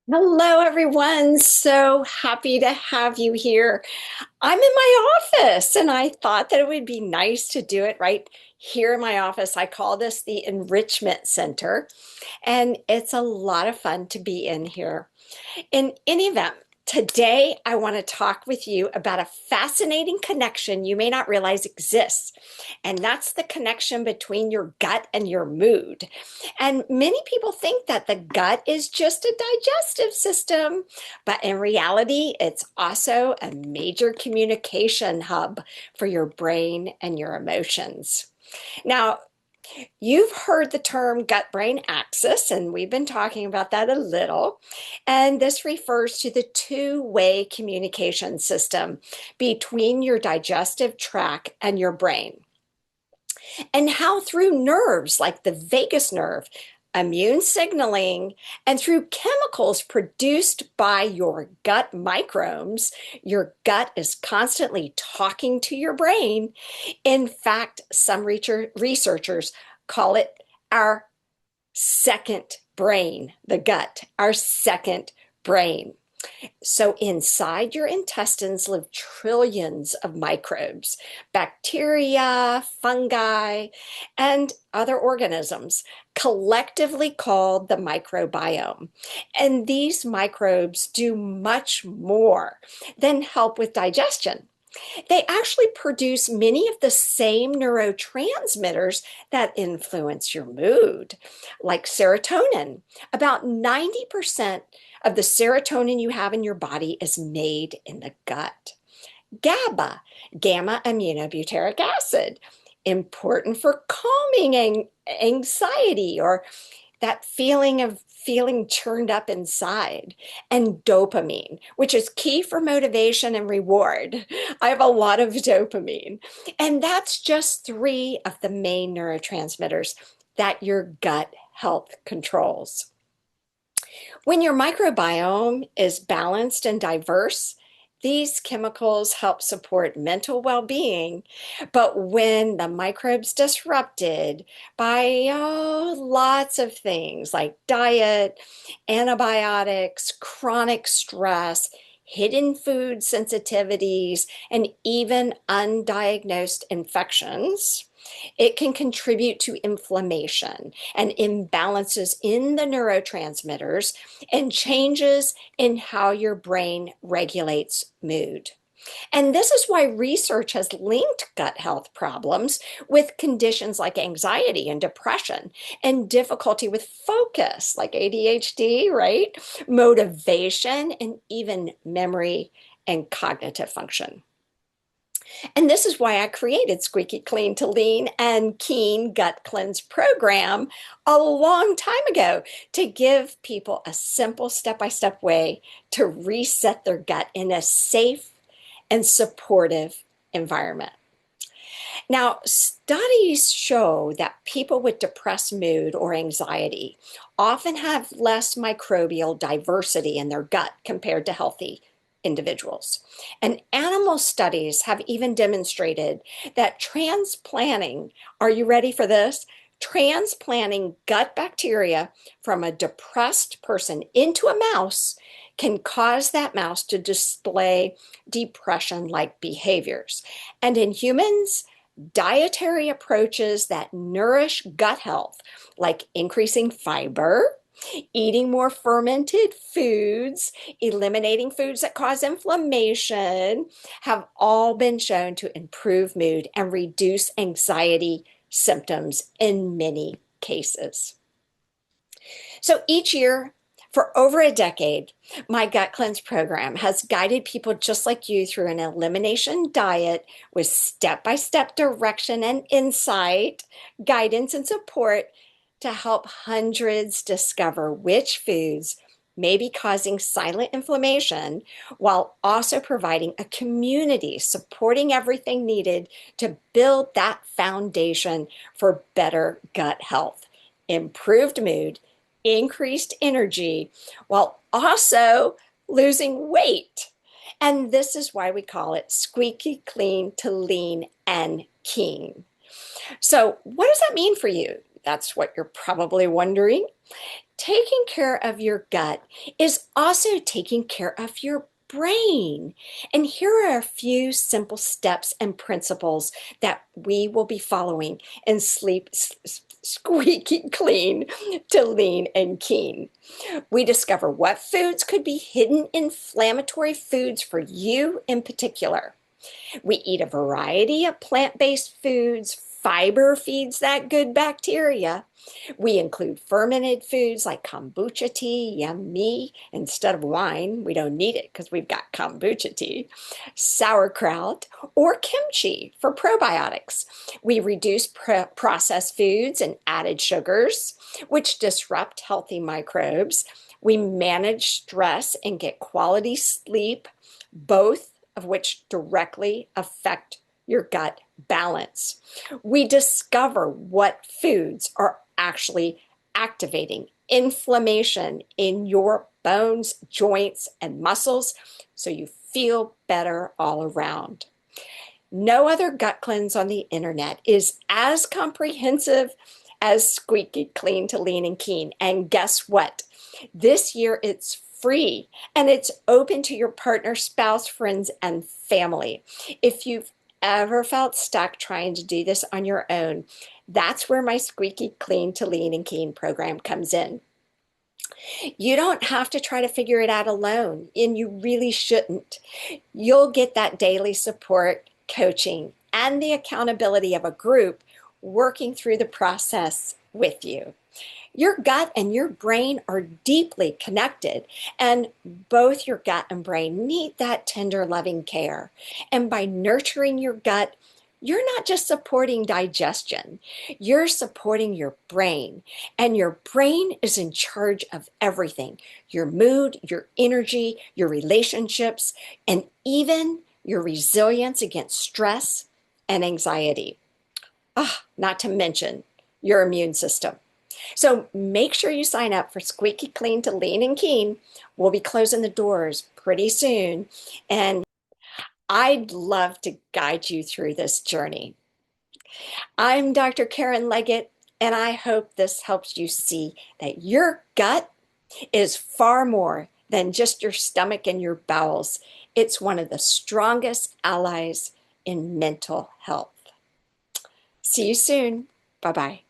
Hello, everyone. So happy to have you here. I'm in my office and I thought that it would be nice to do it right here in my office. I call this the Enrichment Center, and it's a lot of fun to be in here. In any event, today I want to talk with you about a fascinating connection you may not realize exists, and that's the connection between your gut and your mood. And many people think that the gut is just a digestive system, but in reality, it's also a major communication hub for your brain and your emotions. Now, you've heard the term gut brain axis, and we've been talking about that a little. And this refers to the two-way communication system between your digestive tract and your brain, and how through nerves like the vagus nerve, immune signaling, and through chemicals produced by your gut microbes, your gut is constantly talking to your brain. In fact, some researchers call it our second brain, the gut, our second brain. So inside your intestines live trillions of microbes, bacteria, fungi, and other organisms, collectively called the microbiome. And these microbes do much more than help with digestion. They actually produce many of the same neurotransmitters that influence your mood, like serotonin. About 90% of the serotonin you have in your body is made in the gut. GABA, gamma aminobutyric acid, important for calming anxiety or that feeling of feeling churned up inside, and dopamine, which is key for motivation and reward. I have a lot of dopamine. And that's just three of the main neurotransmitters that your gut health controls. When your microbiome is balanced and diverse, these chemicals help support mental well-being, but when the microbes disrupted by lots of things like diet, antibiotics, chronic stress, hidden food sensitivities, and even undiagnosed infections, it can contribute to inflammation and imbalances in the neurotransmitters and changes in how your brain regulates mood. And this is why research has linked gut health problems with conditions like anxiety and depression and difficulty with focus, like ADHD, right? Motivation, and even memory and cognitive function. And this is why I created Squeaky Clean to Lean and Keen Gut Cleanse program a long time ago to give people a simple step-by-step way to reset their gut in a safe and supportive environment. Now, studies show that people with depressed mood or anxiety often have less microbial diversity in their gut compared to healthy individuals. And animal studies have even demonstrated that transplanting, are you ready for this? Transplanting gut bacteria from a depressed person into a mouse can cause that mouse to display depression-like behaviors. And in humans, dietary approaches that nourish gut health, like increasing fiber, eating more fermented foods, eliminating foods that cause inflammation, have all been shown to improve mood and reduce anxiety symptoms in many cases. So each year, for over a decade, my Gut Cleanse program has guided people just like you through an elimination diet with step-by-step direction and insight, guidance, and support to help hundreds discover which foods may be causing silent inflammation while also providing a community supporting everything needed to build that foundation for better gut health, improved mood, increased energy, while also losing weight. And this is why we call it Squeaky Clean to Lean and Keen. So, what does that mean for you? that's what you're probably wondering. Taking care of your gut is also taking care of your brain. And here are a few simple steps and principles that we will be following in Sleep Squeaky Clean to Lean and Keen. We discover what foods could be hidden inflammatory foods for you in particular. We eat a variety of plant-based foods. Fiber feeds that good bacteria. We include fermented foods like kombucha tea, yummy, instead of wine. We don't need it because we've got kombucha tea. Sauerkraut or kimchi for probiotics. We reduce processed foods and added sugars, which disrupt healthy microbes. We manage stress and get quality sleep, both of which directly affect your gut balance. We discover what foods are actually activating inflammation in your bones, joints, and muscles so you feel better all around. No other gut cleanse on the internet is as comprehensive as Squeaky Clean to Lean and Keen. And guess what? This year it's free and it's open to your partner, spouse, friends, and family. If you've ever felt stuck trying to do this on your own, that's where my Squeaky Clean to Lean and Keen program comes in. You don't have to try to figure it out alone, and you really shouldn't. You'll get that daily support, coaching, and the accountability of a group working through the process with you. Your gut and your brain are deeply connected, and both your gut and brain need that tender, loving care. And by nurturing your gut, you're not just supporting digestion, you're supporting your brain. And your brain is in charge of everything: your mood, your energy, your relationships, and even your resilience against stress and anxiety. Not to mention your immune system. So make sure you sign up for Squeaky Clean to Lean and Keen. We'll be closing the doors pretty soon, and I'd love to guide you through this journey. I'm Dr. Karen Leggett, and I hope this helps you see that your gut is far more than just your stomach and your bowels. It's one of the strongest allies in mental health. See you soon. Bye-bye.